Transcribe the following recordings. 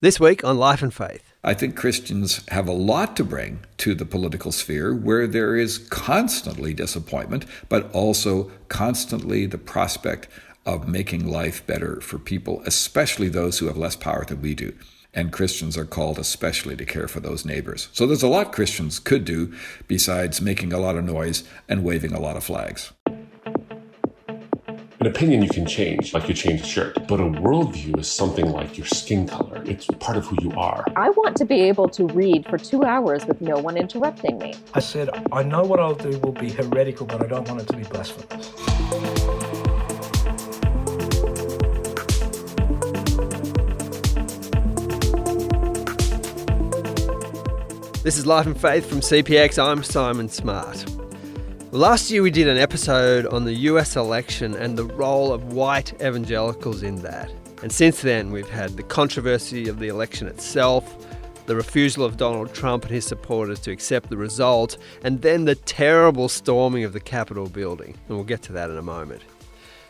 This week on Life and Faith. I think Christians have a lot to bring to the political sphere where there is constantly disappointment, but also constantly the prospect of making life better for people, especially those who have less power than we do. And Christians are called especially to care for those neighbors. So there's a lot Christians could do besides making a lot of noise and waving a lot of flags. An opinion you can change, like you change a shirt. But a worldview is something like your skin color. It's part of who you are. I want to be able to read for 2 hours with no one interrupting me. I said, I know what I'll do will be heretical, but I don't want it to be blasphemous. This is Life and Faith from CPX. I'm Simon Smart. Last year we did an episode on the US election and the role of white evangelicals in that. And since then we've had the controversy of the election itself, the refusal of Donald Trump and his supporters to accept the result, and then the terrible storming of the Capitol building. And we'll get to that in a moment.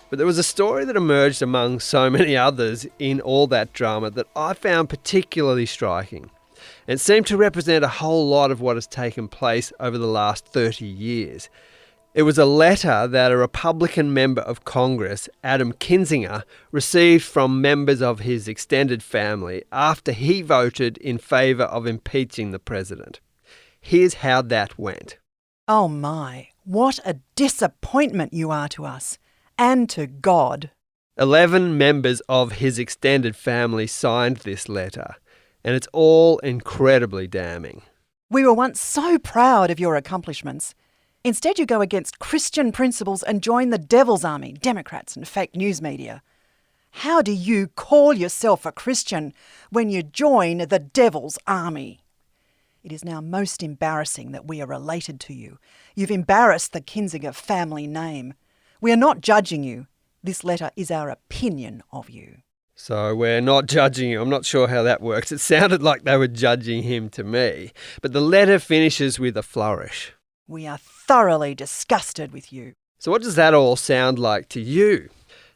But there was a story that emerged among so many others in all that drama that I found particularly striking. It seemed to represent a whole lot of what has taken place over the last 30 years. It was a letter that a Republican member of Congress, Adam Kinzinger, received from members of his extended family after he voted in favour of impeaching the president. Here's how that went. Oh my, what a disappointment you are to us and to God. 11 members of his extended family signed this letter, and it's all incredibly damning. We were once so proud of your accomplishments. Instead, you go against Christian principles and join the devil's army, Democrats and fake news media. How do you call yourself a Christian when you join the devil's army? It is now most embarrassing that we are related to you. You've embarrassed the Kinzinger family name. We are not judging you. This letter is our opinion of you. So we're not judging you. I'm not sure how that works. It sounded like they were judging him to me. But the letter finishes with a flourish. We are thoroughly disgusted with you. So what does that all sound like to you?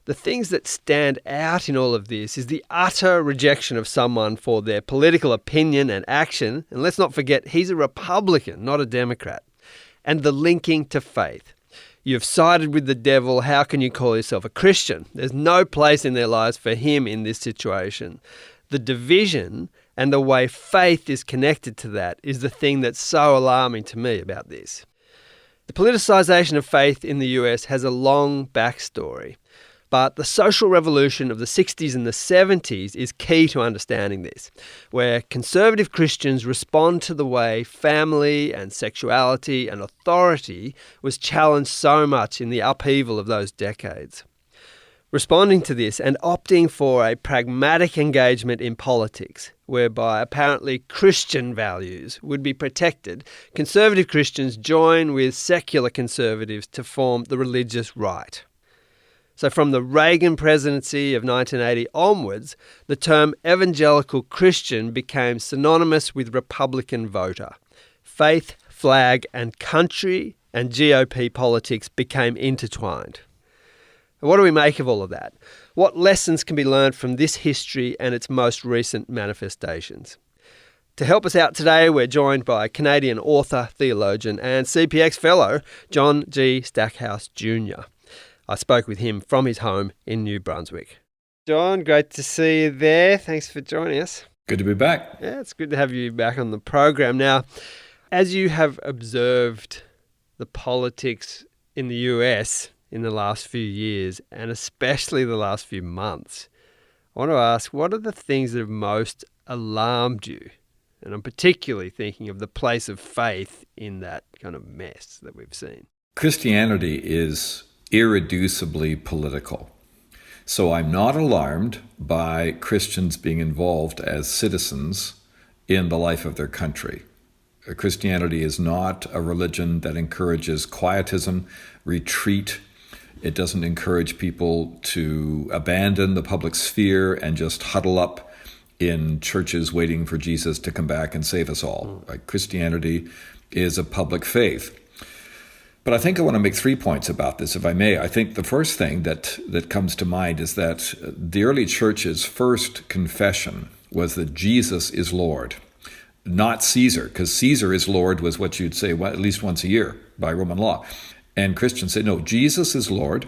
The things that stand out in all of this is the utter rejection of someone for their political opinion and action. And let's not forget, he's a Republican, not a Democrat. And the linking to faith. You've sided with the devil. How can you call yourself a Christian? There's no place in their lives for him in this situation. The division and the way faith is connected to that is the thing that's so alarming to me about this. The politicisation of faith in the US has a long backstory, but the social revolution of the 60s and the 70s is key to understanding this, where conservative Christians respond to the way family and sexuality and authority was challenged so much in the upheaval of those decades. Responding to this and opting for a pragmatic engagement in politics, whereby apparently Christian values would be protected, conservative Christians join with secular conservatives to form the religious right. So from the Reagan presidency of 1980 onwards, the term evangelical Christian became synonymous with Republican voter. Faith, flag and country and GOP politics became intertwined. What do we make of all of that? What lessons can be learned from this history and its most recent manifestations? To help us out today, we're joined by Canadian author, theologian and CPX fellow, John G. Stackhouse Jr. I spoke with him from his home in New Brunswick. John, great to see you there. Thanks for joining us. Good to be back. Yeah, it's good to have you back on the program. Now, as you have observed the politics in the US in the last few years, and especially the last few months, I want to ask, what are the things that have most alarmed you? And I'm particularly thinking of the place of faith in that kind of mess that we've seen. Christianity is irreducibly political. So I'm not alarmed by Christians being involved as citizens in the life of their country. Christianity is not a religion that encourages quietism, retreat. It doesn't encourage people to abandon the public sphere and just huddle up in churches waiting for Jesus to come back and save us all. Right? Christianity is a public faith. But I think I want to make 3 points about this, if I may. I think the first thing that comes to mind is that the early church's first confession was that Jesus is Lord, not Caesar, because Caesar is Lord was what you'd say at least once a year by Roman law. And Christians say, no, Jesus is Lord.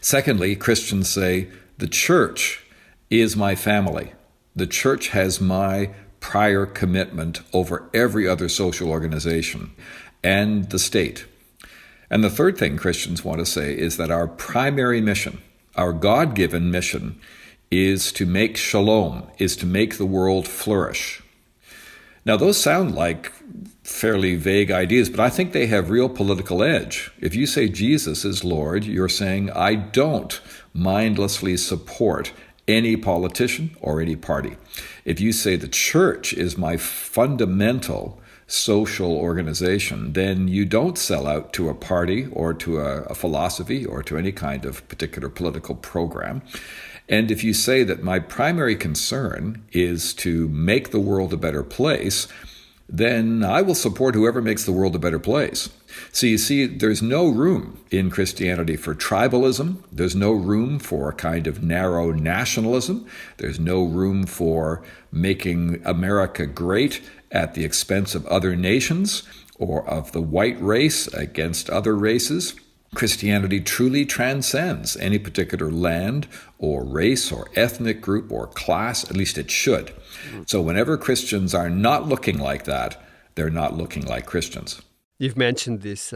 Secondly, Christians say, the church is my family. The church has my prior commitment over every other social organization and the state. And the third thing Christians want to say is that our primary mission, our God-given mission, is to make shalom, is to make the world flourish. Now, those sound like fairly vague ideas, but I think they have real political edge. If you say Jesus is Lord, you're saying, I don't mindlessly support any politician or any party. If you say the church is my fundamental social organization, then you don't sell out to a party or to a philosophy or to any kind of particular political program. And if you say that my primary concern is to make the world a better place, then I will support whoever makes the world a better place. So you see, there's no room in Christianity for tribalism. There's no room for a kind of narrow nationalism. There's no room for making America great at the expense of other nations or of the white race against other races. Christianity truly transcends any particular land or race or ethnic group or class, at least it should. So whenever Christians are not looking like that, they're not looking like Christians. You've mentioned this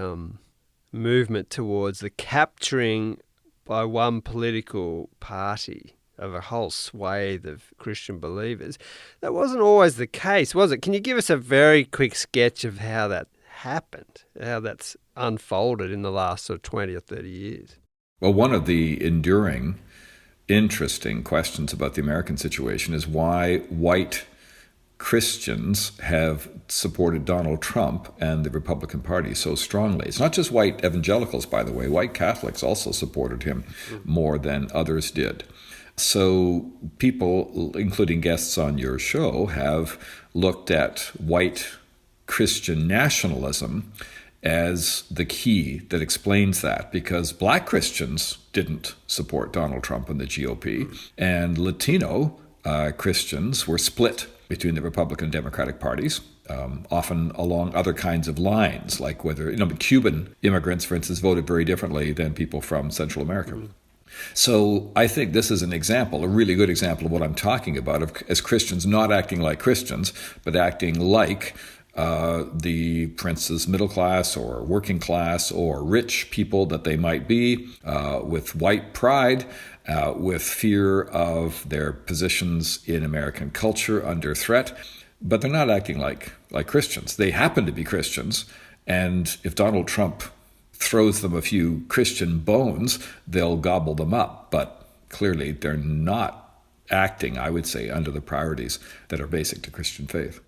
movement towards the capturing by one political party of a whole swathe of Christian believers. That wasn't always the case, was it? Can you give us a very quick sketch of how that happened, how that's unfolded in the last sort of 20 or 30 years? Well, one of the enduring, interesting questions about the American situation is why white Christians have supported Donald Trump and the Republican Party so strongly. It's not just white evangelicals, by the way. White Catholics also supported him more than others did. So people, including guests on your show, have looked at white Christian nationalism as the key that explains that, because black Christians didn't support Donald Trump and the GOP, and Latino Christians were split between the Republican and Democratic parties, often along other kinds of lines, like whether, Cuban immigrants, for instance, voted very differently than people from Central America. So I think this is an example, a really good example of what I'm talking about, as Christians not acting like Christians, but acting like the prince's middle class or working class or rich people that they might be, with white pride, with fear of their positions in American culture under threat, but they're not acting like Christians. They happen to be Christians, and if Donald Trump throws them a few Christian bones, they'll gobble them up, but clearly they're not acting, I would say, under the priorities that are basic to Christian faith.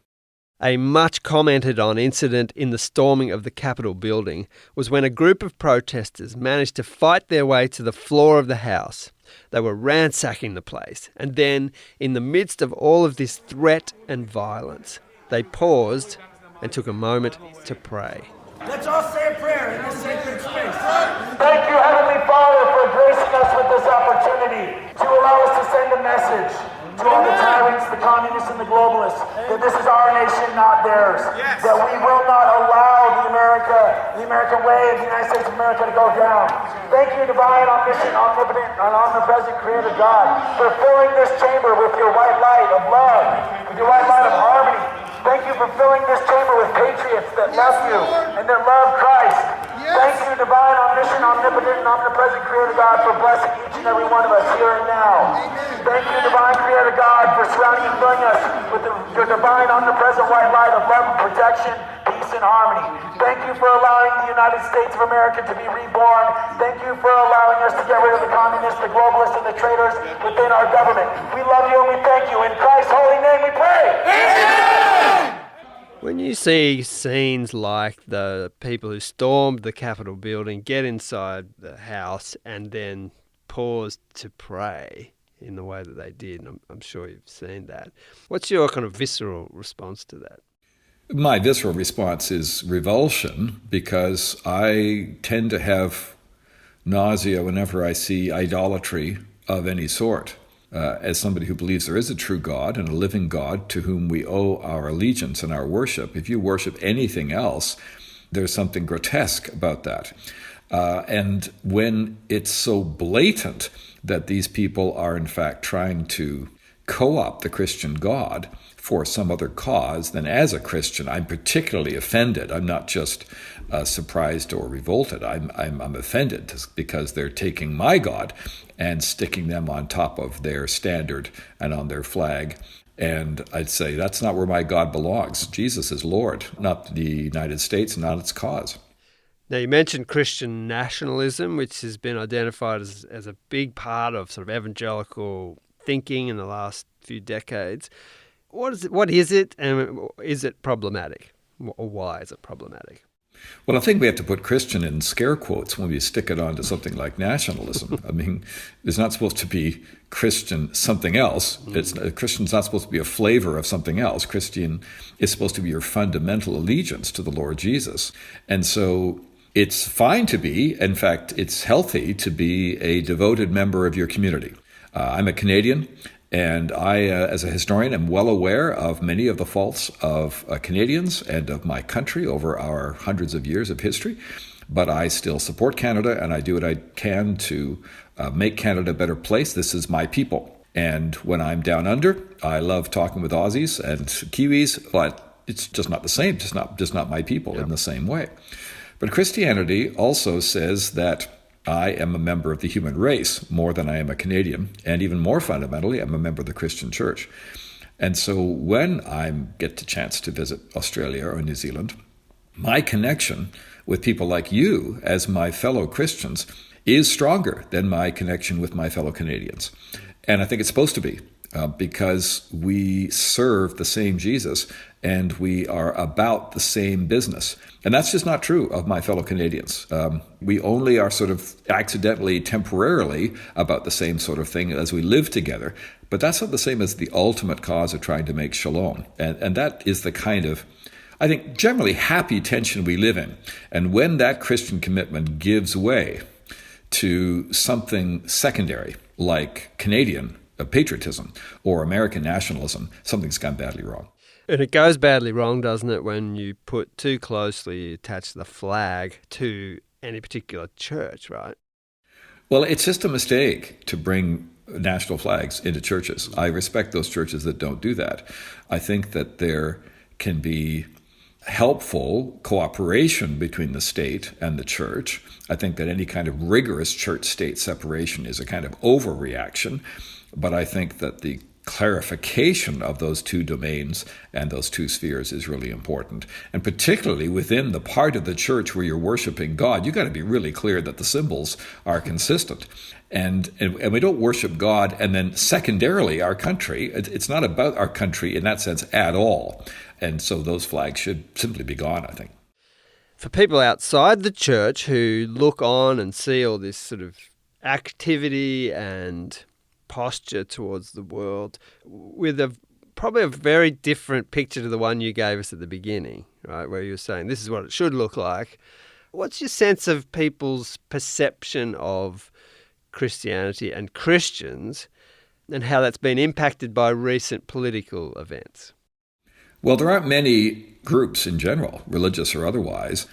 A much commented on incident in the storming of the Capitol building was when a group of protesters managed to fight their way to the floor of the House. They were ransacking the place, and then, in the midst of all of this threat and violence, they paused and took a moment to pray. Let's all say a prayer in this sacred space. Thank you, Heavenly Father, for gracing us with this opportunity to allow us to send a message to all the tyrants, the communists, and the globalists, that this is our nation, not theirs. Yes. That we will not allow the American way of the United States of America to go down. Thank you, divine, omniscient, omnipotent, and omnipresent Creator God, for filling this chamber with your white light of love, with your white light of harmony. Thank you for filling this chamber with patriots that love you and that love Christ. Yes. Thank you, divine, omniscient, omnipotent, and omnipresent Creator God, for blessing each and every one of us here and now. Amen. Thank you, divine Creator God, for surrounding and filling us with your divine, omnipresent white light of love and protection, peace and harmony. Thank you for allowing the United States of America to be reborn. Thank you for allowing us to get rid of the communists, the globalists, and the traitors within our government. We love you and we thank you. In Christ's holy name we pray. Amen. When you see scenes like the people who stormed the Capitol building get inside the House and then pause to pray in the way that they did, I'm sure you've seen that. What's your kind of visceral response to that? My visceral response is revulsion, because I tend to have nausea whenever I see idolatry of any sort. as somebody who believes there is a true God and a living God to whom we owe our allegiance and our worship, if you worship anything else, there's something grotesque about that. And when it's so blatant that these people are in fact trying to co-opt the Christian God for some other cause, then as a Christian, I'm particularly offended. I'm not just surprised or revolted. I'm offended because they're taking my God and sticking them on top of their standard and on their flag. And I'd say that's not where my God belongs. Jesus is Lord, not the United States, not its cause. Now, you mentioned Christian nationalism, which has been identified as a big part of sort of evangelical thinking in the last few decades. What is it, and is it problematic? Or why is it problematic? Well, I think we have to put Christian in scare quotes when we stick it onto something like nationalism. I mean, it's not supposed to be Christian something else. Christian's not supposed to be a flavor of something else. Christian is supposed to be your fundamental allegiance to the Lord Jesus. And so it's fine to be, in fact, it's healthy to be a devoted member of your community. I'm a Canadian, and I, as a historian, am well aware of many of the faults of Canadians and of my country over our hundreds of years of history. But I still support Canada, and I do what I can to make Canada a better place. This is my people. And when I'm down under, I love talking with Aussies and Kiwis, but it's just not the same, just not my people in the same way. But Christianity also says that I am a member of the human race more than I am a Canadian, and even more fundamentally, I'm a member of the Christian church. And so when I get the chance to visit Australia or New Zealand, my connection with people like you as my fellow Christians is stronger than my connection with my fellow Canadians. And I think it's supposed to be, because we serve the same Jesus and we are about the same business. And that's just not true of my fellow Canadians. We only are sort of accidentally, temporarily about the same sort of thing as we live together. But that's not the same as the ultimate cause of trying to make shalom. And that is the kind of, I think, generally happy tension we live in. And when that Christian commitment gives way to something secondary, like Canadian patriotism or American nationalism, something's gone badly wrong. And it goes badly wrong, doesn't it, when you put too closely attached the flag to any particular church, right? Well, it's just a mistake to bring national flags into churches. I respect those churches that don't do that. I think that there can be helpful cooperation between the state and the church. I think that any kind of rigorous church-state separation is a kind of overreaction. But I think that the clarification of those two domains and those two spheres is really important. And particularly within the part of the church where you're worshiping God, you've got to be really clear that the symbols are consistent. And we don't worship God and then secondarily our country. It's not about our country in that sense at all. And so those flags should simply be gone, I think. For people outside the church who look on and see all this sort of activity and posture towards the world with probably a very different picture to the one you gave us at the beginning, right, where you were saying this is what it should look like. What's your sense of people's perception of Christianity and Christians and how that's been impacted by recent political events? Well, there aren't many groups in general, religious or otherwise,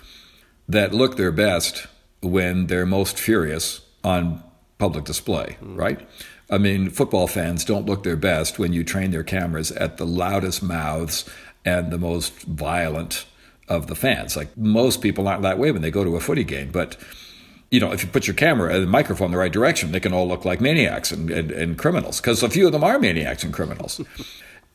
that look their best when they're most furious on public display, right? I mean, football fans don't look their best when you train their cameras at the loudest mouths and the most violent of the fans. Like, most people aren't that way when they go to a footy game. But, you know, if you put your camera and the microphone in the right direction, they can all look like maniacs and criminals, because a few of them are maniacs and criminals.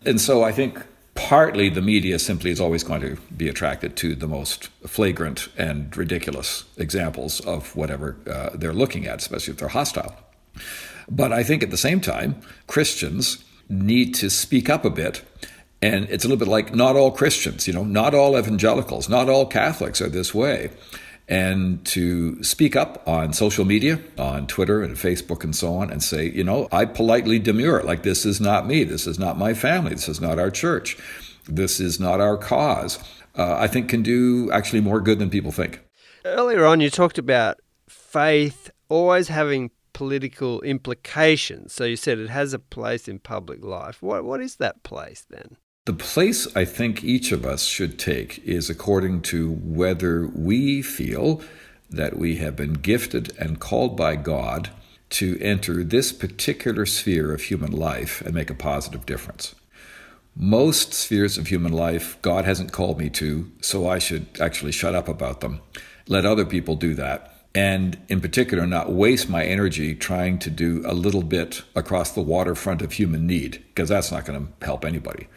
And so I think partly the media simply is always going to be attracted to the most flagrant and ridiculous examples of whatever they're looking at, especially if they're hostile. But I think at the same time, Christians need to speak up a bit. And it's a little bit like not all Christians, not all evangelicals, not all Catholics are this way. And to speak up on social media, on Twitter and Facebook and so on, and say, I politely demur, like, this is not me, this is not my family, this is not our church, this is not our cause, I think can do actually more good than people think. Earlier on, you talked about faith always having political implications. So you said it has a place in public life. What is that place then? The place I think each of us should take is according to whether we feel that we have been gifted and called by God to enter this particular sphere of human life and make a positive difference. Most spheres of human life, God hasn't called me to, so I should actually shut up about them. Let other people do that. And in particular, not waste my energy trying to do a little bit across the waterfront of human need, because that's not going to help anybody.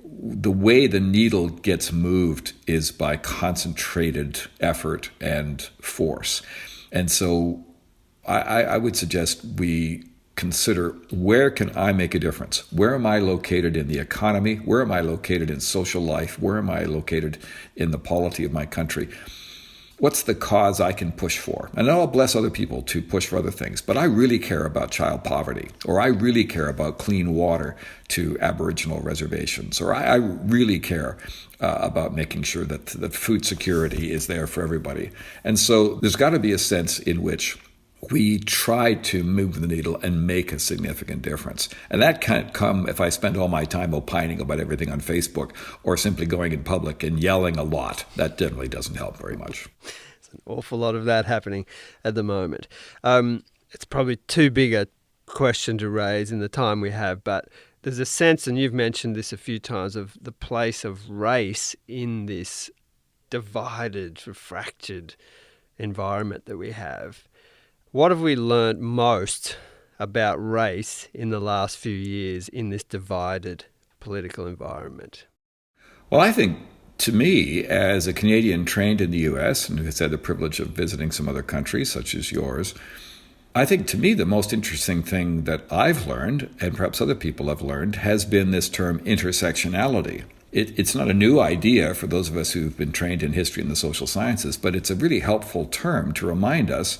The way the needle gets moved is by concentrated effort and force. And so I would suggest we consider, where can I make a difference? Where am I located in the economy? Where am I located in social life? Where am I located in the polity of my country? What's the cause I can push for? And I'll bless other people to push for other things, but I really care about child poverty, or I really care about clean water to Aboriginal reservations, or I really care about making sure that food security is there for everybody. And so there's got to be a sense in which we try to move the needle and make a significant difference. And that can't come if I spend all my time opining about everything on Facebook or simply going in public and yelling a lot. That generally doesn't help very much. There's an awful lot of that happening at the moment. It's probably too big a question to raise in the time we have, but there's a sense, and you've mentioned this a few times, of the place of race in this divided, fractured environment that we have. What have we learned most about race in the last few years in this divided political environment? Well, I think, to me, as a Canadian trained in the U.S. and who has had the privilege of visiting some other countries, such as yours, I think, to me, the most interesting thing that I've learned, and perhaps other people have learned, has been this term intersectionality. It's not a new idea for those of us who've been trained in history and the social sciences, but it's a really helpful term to remind us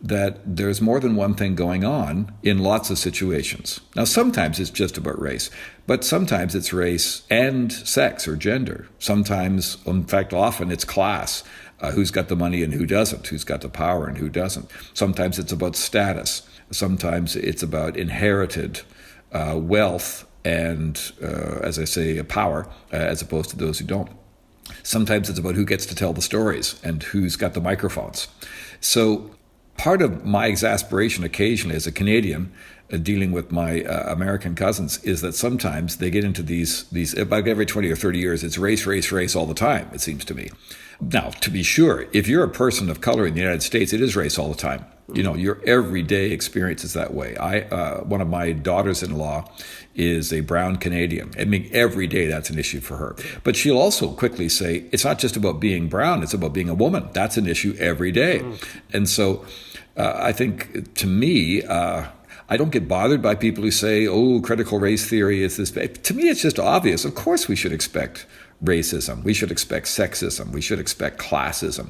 that there's more than one thing going on in lots of situations. Now, sometimes it's just about race, but sometimes it's race and sex or gender. Sometimes, in fact, often it's class. Who's got the money and who doesn't? Who's got the power and who doesn't? Sometimes it's about status. Sometimes it's about inherited wealth and, as I say, power, as opposed to those who don't. Sometimes it's about who gets to tell the stories and who's got the microphones. So part of my exasperation occasionally as a Canadian dealing with my American cousins is that sometimes they get into these about every 20 or 30 years, it's race, race, race all the time, it seems to me. Now, to be sure, if you're a person of color in the United States, it is race all the time. You know, your everyday experience is that way. One of my daughters-in-law is a brown Canadian. I mean, every day that's an issue for her. But she'll also quickly say, it's not just about being brown, it's about being a woman. That's an issue every day. And so I think, to me, I don't get bothered by people who say, oh, critical race theory is this. To me, it's just obvious. Of course we should expect racism. We should expect sexism. We should expect classism.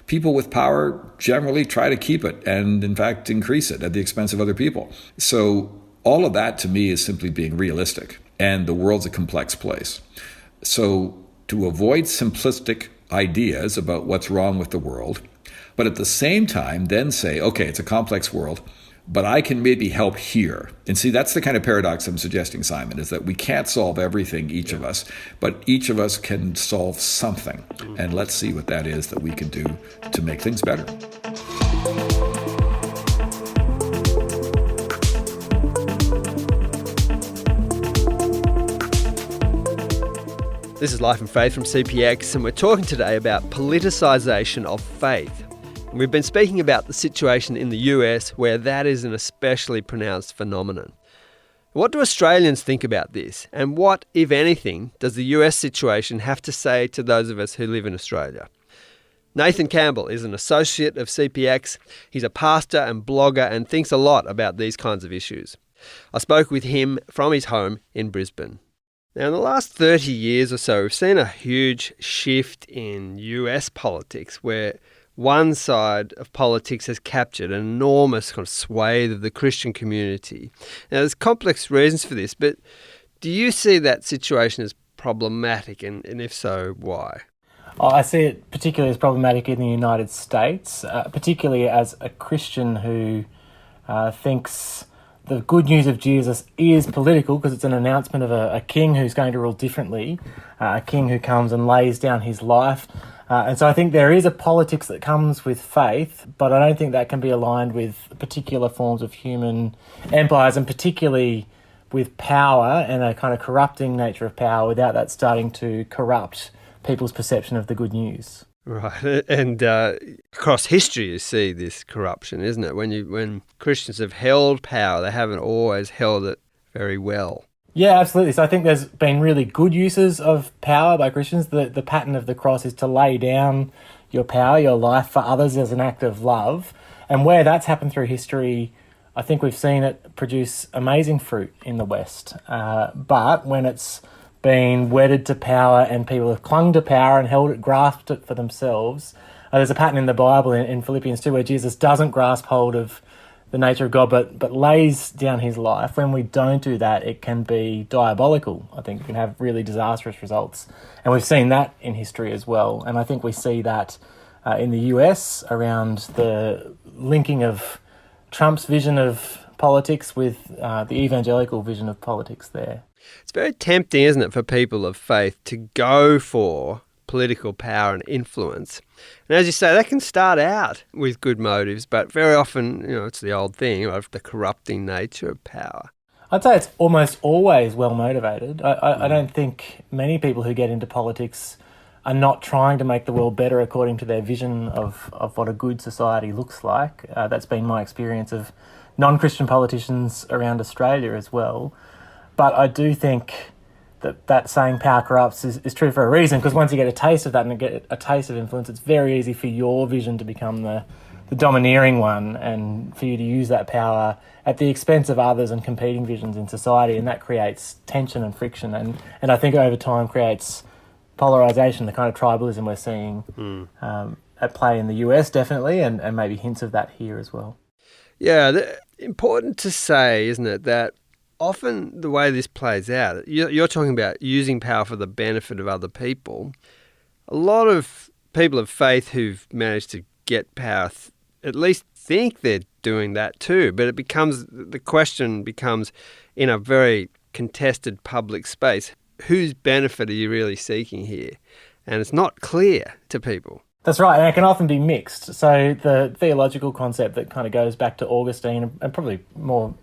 People with power generally try to keep it and, in fact, increase it at the expense of other people. So all of that, to me, is simply being realistic. And the world's a complex place. So to avoid simplistic ideas about what's wrong with the world, but at the same time then say, okay, it's a complex world, but I can maybe help here. And see, that's the kind of paradox I'm suggesting, Simon, is that we can't solve everything, each of us, but each of us can solve something. And let's see what that is that we can do to make things better. This is Life and Faith from CPX, and we're talking today about politicisation of faith. We've been speaking about the situation in the US where that is an especially pronounced phenomenon. What do Australians think about this? And what, if anything, does the US situation have to say to those of us who live in Australia? Nathan Campbell is an associate of CPX. He's a pastor and blogger and thinks a lot about these kinds of issues. I spoke with him from his home in Brisbane. Now, in the last 30 years or so, we've seen a huge shift in US politics where one side of politics has captured an enormous kind of swathe of the Christian community. Now, there's complex reasons for this, but do you see that situation as problematic, and if so, why? I see it particularly as problematic in the United States, particularly as a Christian who thinks the good news of Jesus is political because it's an announcement of a king who's going to rule differently, a king who comes and lays down his life. And so I think there is a politics that comes with faith, but I don't think that can be aligned with particular forms of human empires, and particularly with power and a kind of corrupting nature of power without that starting to corrupt people's perception of the good news. Right, and across history you see this corruption, isn't it? When Christians have held power, they haven't always held it very well. Yeah, absolutely. So I think there's been really good uses of power by Christians. The pattern of the cross is to lay down your power, your life for others as an act of love. And where that's happened through history, I think we've seen it produce amazing fruit in the West. But when it's been wedded to power and people have clung to power and held it, grasped it for themselves, there's a pattern in the Bible in Philippians 2 where Jesus doesn't grasp hold of the nature of God, but lays down his life. When we don't do that, it can be diabolical. I think it can have really disastrous results. And we've seen that in history as well. And I think we see that in the US around the linking of Trump's vision of politics with the evangelical vision of politics there. It's very tempting, isn't it, for people of faith to go for political power and influence. And as you say, that can start out with good motives, but very often, it's the old thing of the corrupting nature of power. I'd say it's almost always well motivated. I don't think many people who get into politics are not trying to make the world better according to their vision of what a good society looks like. That's been my experience of non-Christian politicians around Australia as well. But I do think that saying power corrupts is true for a reason, because once you get a taste of that and get a taste of influence, it's very easy for your vision to become the domineering one, and for you to use that power at the expense of others and competing visions in society, and that creates tension and friction, and I think over time creates polarisation, the kind of tribalism we're seeing at play in the US definitely, and maybe hints of that here as well. Yeah, important to say, isn't it, that often the way this plays out, you're talking about using power for the benefit of other people. A lot of people of faith who've managed to get power at least think they're doing that too, but the question becomes in a very contested public space, whose benefit are you really seeking here? And it's not clear to people. That's right, and it can often be mixed. So the theological concept that kind of goes back to Augustine, and probably more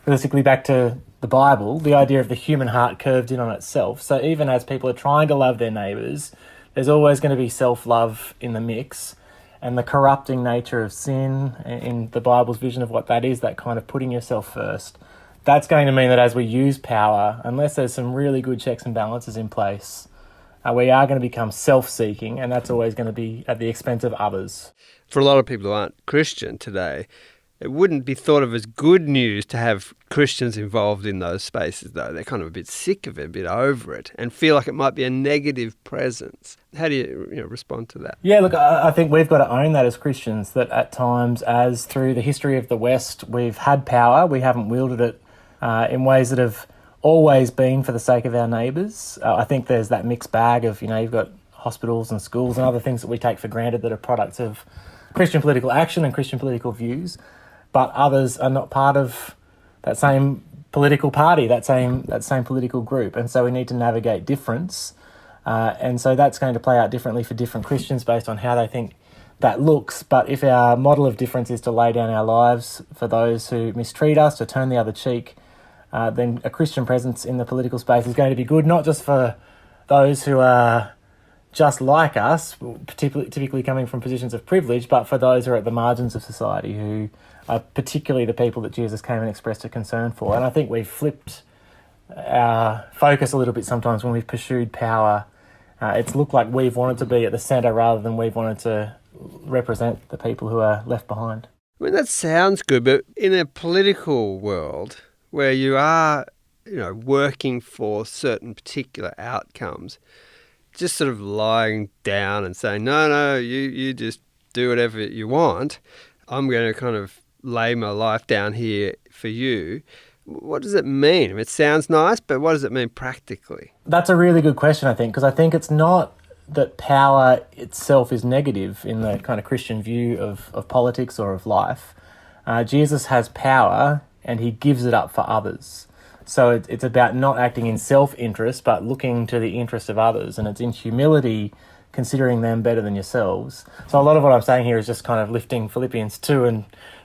realistically back to the Bible, the idea of the human heart curved in on itself. So even as people are trying to love their neighbours, there's always going to be self-love in the mix, and the corrupting nature of sin in the Bible's vision of what that is, that kind of putting yourself first, that's going to mean that as we use power, unless there's some really good checks and balances in place, we are going to become self-seeking, and that's always going to be at the expense of others. For a lot of people who aren't Christian today, it wouldn't be thought of as good news to have Christians involved in those spaces, though. They're kind of a bit sick of it, a bit over it, and feel like it might be a negative presence. How do you respond to that? Yeah, look, I think we've got to own that as Christians, that at times, as through the history of the West, we've had power, we haven't wielded it in ways that have always been for the sake of our neighbours. I think there's that mixed bag of, you've got hospitals and schools and other things that we take for granted that are products of Christian political action and Christian political views, but others are not part of that same political party, that same political group, and so we need to navigate difference, and so that's going to play out differently for different Christians based on how they think that looks. But if our model of difference is to lay down our lives for those who mistreat us, to turn the other cheek, then a Christian presence in the political space is going to be good, not just for those who are just like us, typically coming from positions of privilege, but for those who are at the margins of society, who are particularly the people that Jesus came and expressed a concern for. And I think we've flipped our focus a little bit sometimes when we've pursued power. It's looked like we've wanted to be at the centre rather than we've wanted to represent the people who are left behind. I mean, that sounds good, but in a political world where you are, working for certain particular outcomes, just sort of lying down and saying, no, you just do whatever you want. I'm going to kind of lay my life down here for you. What does it mean? I mean, it sounds nice, but what does it mean practically? That's a really good question, I think, because I think it's not that power itself is negative in the kind of Christian view of politics or of life. Jesus has power and he gives it up for others. So it's about not acting in self-interest, but looking to the interest of others. And it's in humility, considering them better than yourselves. So a lot of what I'm saying here is just kind of lifting Philippians 2 and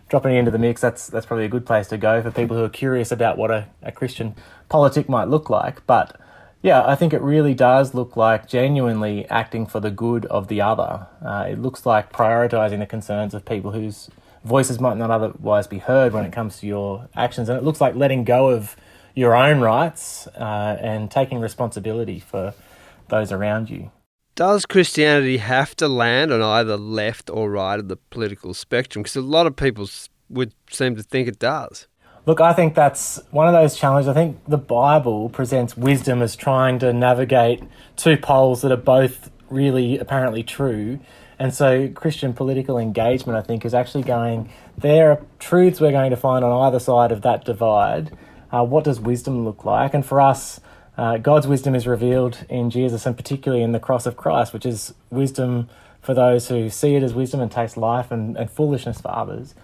dropping it into the mix. That's probably a good place to go for people who are curious about what a Christian politic might look like. But yeah, I think it really does look like genuinely acting for the good of the other. It looks like prioritising the concerns of people whose voices might not otherwise be heard when it comes to your actions. And it looks like letting go of your own rights and taking responsibility for those around you. Does Christianity have to land on either left or right of the political spectrum? Because a lot of people would seem to think it does. Look, I think that's one of those challenges. I think the Bible presents wisdom as trying to navigate two poles that are both really apparently true. And so Christian political engagement, I think, is actually going, there are truths we're going to find on either side of that divide. What does wisdom look like? And for us, God's wisdom is revealed in Jesus, and particularly in the cross of Christ, which is wisdom for those who see it as wisdom and taste life and foolishness for others.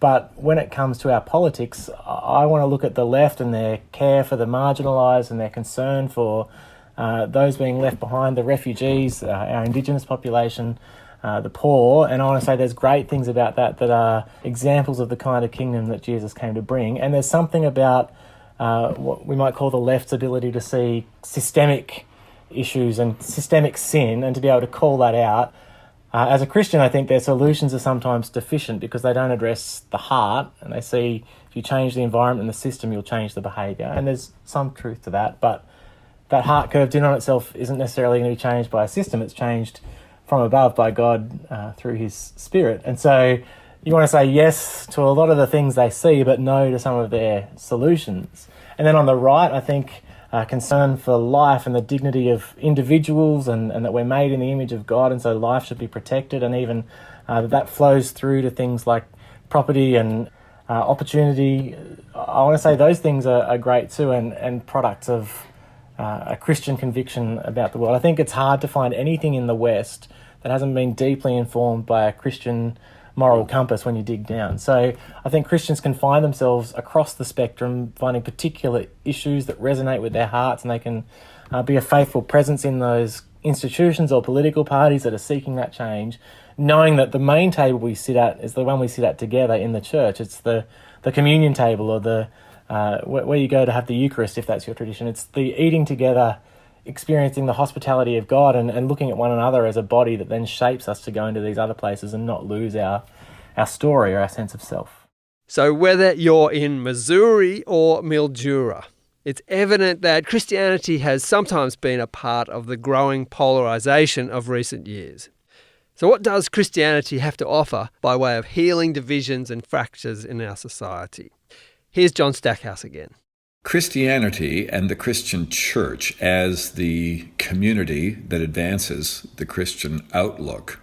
But when it comes to our politics, I want to look at the left and their care for the marginalised and their concern for those being left behind, the refugees, our Indigenous population, the poor. And I want to say there's great things about that are examples of the kind of kingdom that Jesus came to bring. And there's something about what we might call the left's ability to see systemic issues and systemic sin and to be able to call that out. As a Christian, I think their solutions are sometimes deficient because they don't address the heart, and they see if you change the environment and the system, you'll change the behaviour. And there's some truth to that, but that heart curved in on itself isn't necessarily going to be changed by a system. It's changed from above by God through his Spirit. And so you want to say yes to a lot of the things they see, but no to some of their solutions. And then on the right, I think concern for life and the dignity of individuals and that we're made in the image of God, and so life should be protected, and even that flows through to things like property and opportunity. I want to say those things are great too, and products of a Christian conviction about the world. I think it's hard to find anything in the West that hasn't been deeply informed by a Christian moral compass when you dig down. So I think Christians can find themselves across the spectrum, finding particular issues that resonate with their hearts, and they can be a faithful presence in those institutions or political parties that are seeking that change, knowing that the main table we sit at is the one we sit at together in the church. It's the communion table, or the where you go to have the Eucharist, if that's your tradition. It's the eating together, experiencing the hospitality of God, and looking at one another as a body that then shapes us to go into these other places and not lose our story or our sense of self. So whether you're in Missouri or Mildura, it's evident that Christianity has sometimes been a part of the growing polarisation of recent years. So what does Christianity have to offer by way of healing divisions and fractures in our society? Here's John Stackhouse again. Christianity and the Christian church as the community that advances the Christian outlook,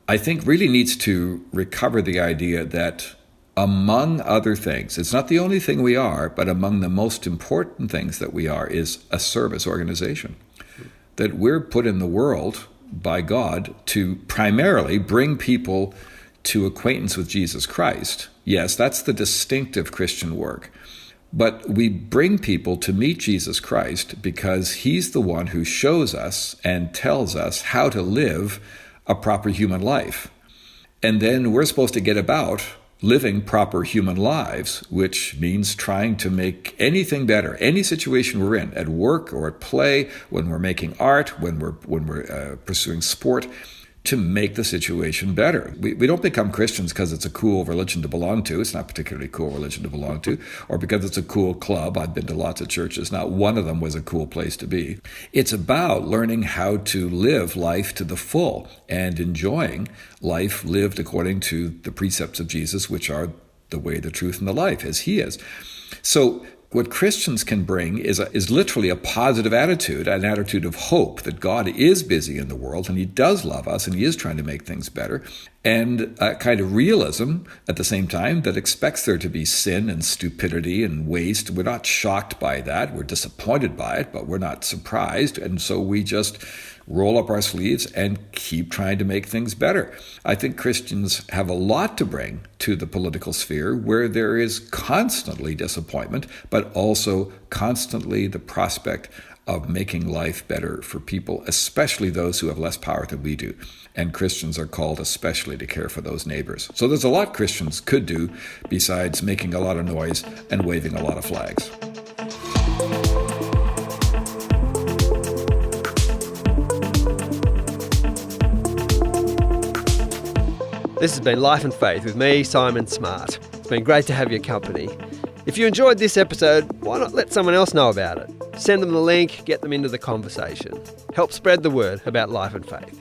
I think really needs to recover the idea that among other things, it's not the only thing we are, but among the most important things that we are is a service organization. That we're put in the world by God to primarily bring people to acquaintance with Jesus Christ. Yes, that's the distinctive Christian work. But we bring people to meet Jesus Christ because he's the one who shows us and tells us how to live a proper human life. And then we're supposed to get about living proper human lives, which means trying to make anything better, any situation we're in, at work or at play, when we're making art, when we're pursuing sport, to make the situation better. We don't become Christians because it's a cool religion to belong to. It's not a particularly cool religion to belong to, or because it's a cool club. I've been to lots of churches. Not one of them was a cool place to be. It's about learning how to live life to the full and enjoying life lived according to the precepts of Jesus, which are the way, the truth, and the life, as he is. So what Christians can bring is literally a positive attitude, an attitude of hope that God is busy in the world and he does love us and he is trying to make things better. and a kind of realism at the same time that expects there to be sin and stupidity and waste. We're not shocked by that. We're disappointed by it, but we're not surprised. And so we just roll up our sleeves and keep trying to make things better. I think Christians have a lot to bring to the political sphere where there is constantly disappointment, but also constantly the prospect of making life better for people, especially those who have less power than we do. And Christians are called especially to care for those neighbors. So there's a lot Christians could do besides making a lot of noise and waving a lot of flags. This has been Life and Faith with me, Simon Smart. It's been great to have your company. If you enjoyed this episode, why not let someone else know about it? Send them the link, get them into the conversation. Help spread the word about life and faith.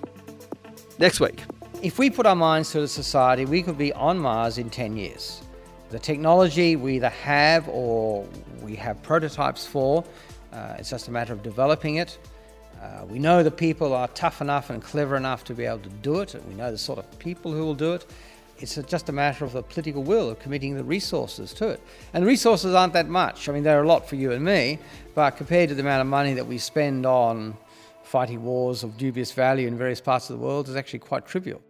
Next week. If we put our minds to the society, we could be on Mars in 10 years. The technology we either have or we have prototypes for. It's just a matter of developing it. We know the people are tough enough and clever enough to be able to do it. We know the sort of people who will do it. It's just a matter of the political will of committing the resources to it. And the resources aren't that much. I mean, they're a lot for you and me, but compared to the amount of money that we spend on fighting wars of dubious value in various parts of the world, is actually quite trivial.